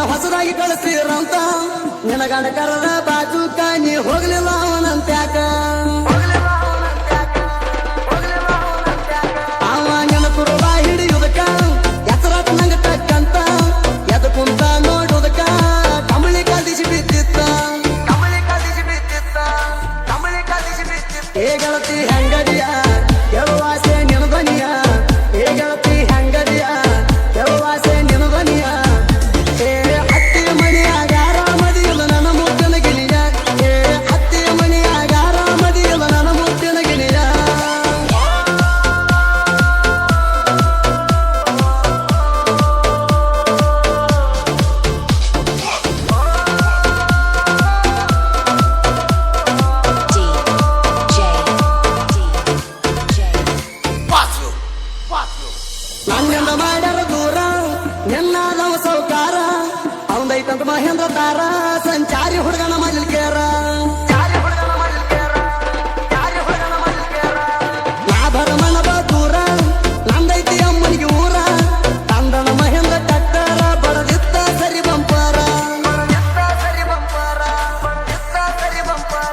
ಹೊಸದಾಗಿ ಕಳಿಸ್ತೀರಂತ ನಿನಗಂಡ ಕರದ ಬಾಜುಕ ನೀ ಹೋಗ್ಲಿಲ್ಲ ಅವನಂತ್ಯಾಕ ಅವ ನಿನ್ನ ಕುರುಬ ಹಿಡಿಯುದಕ್ಕ ಹೆಸರಾಟ ನಂಗ ಟಕ್ಕಂತ ಎದ ಕುಂತ ನೋಡುದಕ್ಕ ಕಮಳಿ ಕದಿಸಿ ಬಿದ್ದಿತ್ತ ಏ ಗೆಳತಿ ಹೆಂಗದಿಯ ಕೆಳವಾಸೆ ನಿನ ಧ್ವನಿಯ ಏ ಗೆಳತಿ ಹೆಂಗದಿಯ ಕೆಳವಾಸೆ ನಿನ ಧ್ವನಿಯ ಏ ಹತ್ತಿ ಮಣಿಯಾಗಾರ ಮದಿಯಲ್ಲ ನನ್ನ ಮುತ್ತಿನ ಗಿಣಿಯ ಏ ಹತ್ತಿ ಮಣಿಯಾಗಾರ ಮದಿಯಲ್ಲ ನನ್ನ ಮುತ್ತಿನ ಗಿಣಿಯ ನನ್ನಿಂದ ಮಾಡ್ಯಾರ ದೂರ ನಿನ್ನಾದವ ಸೌಕಾರ ಅವಂದೈತಂತ ಮಹೇಂದ್ರ ತಾರ ಸಂಚಾರಿ ಹುಡುಗನ ಮಲ್ಕೇರ ನಾ ಭರಮಣದ ದೂರ ನಂದೈತಿ ಅಮ್ಮನಿಗೆ ಊರ ತಂದನ ಮಹೇಂದ್ರ ಟಕ್ಕರ ಬಡದಿತ್ತ ಸರಿ ಬಂಪಾರ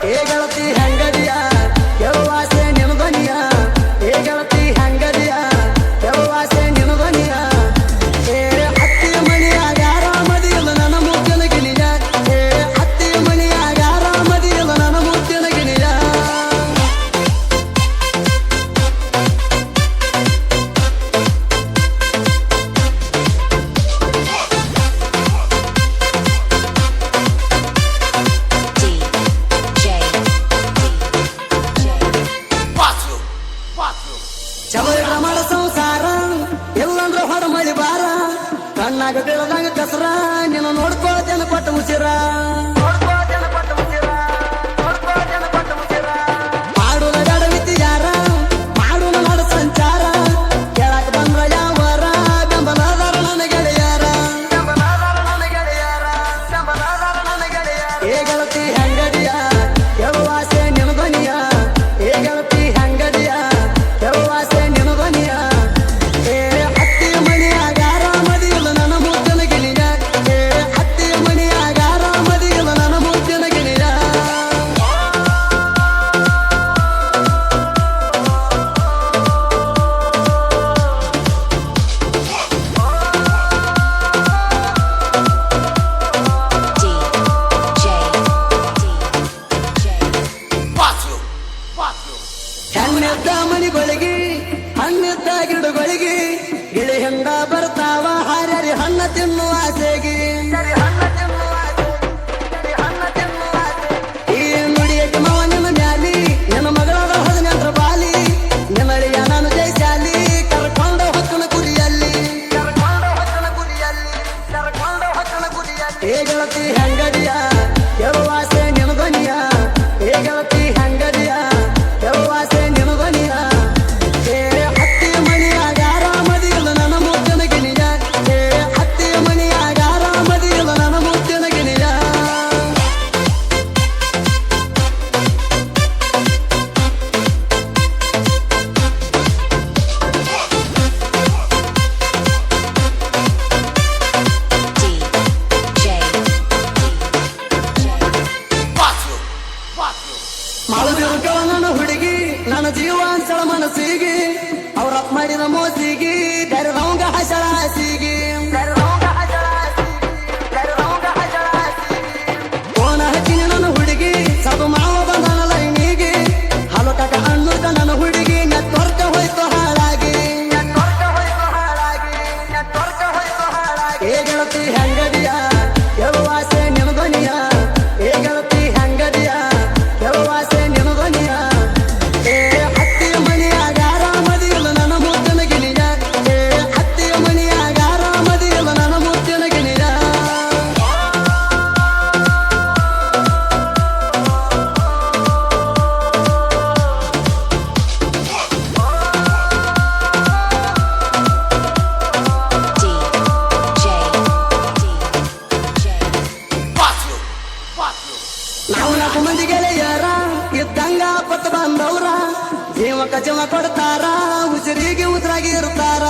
ಏ ಗೆಳತಿ ಹೆಂಗದಿಯ ಕೆಳವಾಸೆ ನಿನ ಧ್ವನಿಯ ಏ ಗೆಳತಿ ಹೆಂಗದಿಯ ಕೆಳವಾಸೆ ನಿನ ಧ್ವನಿಯ ಏ ಹತ್ತಿ ಮಣಿಯಾಗಾರ ಮದಿಯಲ್ಲ ನನ್ನ ಮುತ್ತಿನ ಗಿಣಿಯ ಏ ಹತ್ತಿ ಮಣಿಯಾಗಾರ ಮದಿಯಲ್ಲ ನನ್ನ ಮುತ್ತಿನ ಗಿಣಿಯ ಚಲೋ ಮಾಡ ಸಂಸಾರ ಎಲ್ಲಂದ್ರ ಹೊರ ಮಳಿ ಬಾರ ಕಣ್ಣಾಗ ಬೀಳದಂಗ ಕಸರ ನೀನು ನೋಡ್ಕೋತೇನ ಕೊಟ್ಟ ಉಸಿರ ಮಾಡುವ ಗಡವಿತಿ ಯಾರ ಮಾಡುವ ನಡ ಸಂಚಾರ ಕೇಳಕ್ ಬಂದ್ರ ಯಾವರ ಬೆಂಬಲದಾರ ನನ್ನ ಗೆಳೆಯರ ಏ ಗೆಳತಿ ಹೆಂಗದಿಯ ಕೆಳವಾಸೆ ನಿನ ಧ್ವನಿಯ ಏ ಗೆಳತಿ ಹೆಂಗದಿಯ ಕೆಳವಾಸೆ ನಿನ ಧ್ವನಿಯ ಏ ಹತ್ತಿ ಮಣಿಯಾಗಾರ ಮದಿಯಲ್ಲ ನನ್ನ ಮುತ್ತಿನ ಗಿಣಿಯ ಏ ಹತ್ತಿ ಮಣಿಯಾಗಾರ ಮದಿಯಲ್ಲ ನನ್ನ ಮುತ್ತಿನ ಗಿಣಿಯ ಹೆಣ್ಣಿದ್ದ ಮಣಿಗಳಿಗೆ ಹಣ್ಣಿದ್ದ ಗಿಡಗಳಿಗೆ ಗಿಳಿ ಹೆಂಡ ಬರ್ತಾವ ಹಾರ್ಯಾರಿ ಹಣ್ಣ ತಿನ್ನುವ ಆಸೆಗೆ ಈ ನುಡಿಯಕ್ಕೆ ಮಾವ ನಿನ್ನ ಮ್ಯಾಲಿ ನಿನ್ನ ಮಗಳಾದ ಹದಿನೆಂಟರ ಬಾಲಿ ನಿನ್ನಳಿಯ ನಾನು ಜೈಸಾಲಿ ಕರ್ಕೊಂಡ ಹೊಕ್ಕನ ಕುರಿಯಲ್ಲಿ ಏ ಗೆಳತಿ ಹೆಂಗದಿಯ ಕೆಳವಾಸೆ ನಿನ ಧ್ವನಿಯ ಏ ಗೆಳತಿ ಹೆಂಗದಿಯ ಕೆಳವಾಸೆ ನಿನ ಧ್ವನಿಯ ಏ ಹತ್ತಿ ಮಣಿಯಾಗಾರ ಮದಿಯಲ್ಲ ನನ್ನ ಮುತ್ತಿನ ಗಿಣಿಯ ಏ ಹತ್ತಿ ಮಣಿಯಾಗಾರ ಮದಿಯಲ್ಲ ನನ್ನ ಮುತ್ತಿನ ಗಿಣಿಯ ಮಾಳದಿರುತ್ತವ ನನ್ನ ಹುಡುಗಿ ನನ್ನ ಜೀವಾಂಚಳ ಮನಸ್ಸಿಗೆ ಅವ್ರಪ್ಪ ಮಾಡಿದ ಮೋಸಿಗೆ ತೆರೆದವಂಗ ಹಸಳ ಹಸಿಗೆ ಕೋನ ಹಚ್ಚಿನ ನನ್ನ ಹುಡುಗಿ ಸಬ ಮಾವ ಬಂದನ ಲೈನಿಗೆ ಹಲೋ ಕಾಕ ಅನ್ನುತ್ತ ನನ್ನ ಹುಡುಗಿ ನೆಟ್ವರ್ಕ ಹೋಯ್ತು ಹಾಳಾಗಿ ಏ ಗೆಳತಿ ಹೆಂಗದಿಯ ಕೆಳವಾಸೆ ನಿನ ಧ್ವನಿಯ ಏ ಗೆಳತಿ ಹೆಂಗದಿಯ ಕೆಳವಾಸೆ ನಿನ ಧ್ವನಿಯ ಏ ಹತ್ತಿ ಮಣಿಯಾಗಾರ ಮದಿಯಲ್ಲ ನನ್ನ ಮುತ್ತಿನ ಗಿಣಿಯ ಏ ಹತ್ತಿ ಮಣಿಯಾಗಾರ ಮದಿಯಲ್ಲ ನನ್ನ ಮುತ್ತಿನ ಗಿಣಿಯ ನಾವು 4 ಮಂದಿ ಗೆಳೆಯರ ಇದ್ದಂಗ ಪತ್ತ ಬಂದವ್ರ ಜೀವಕ ಜೀವ ಕೊಡ್ತಾರ ಉಸಿರಿಗೆ ಉಸಿರಾಗಿ ಇರ್ತಾರ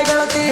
ಗೆಳತಿ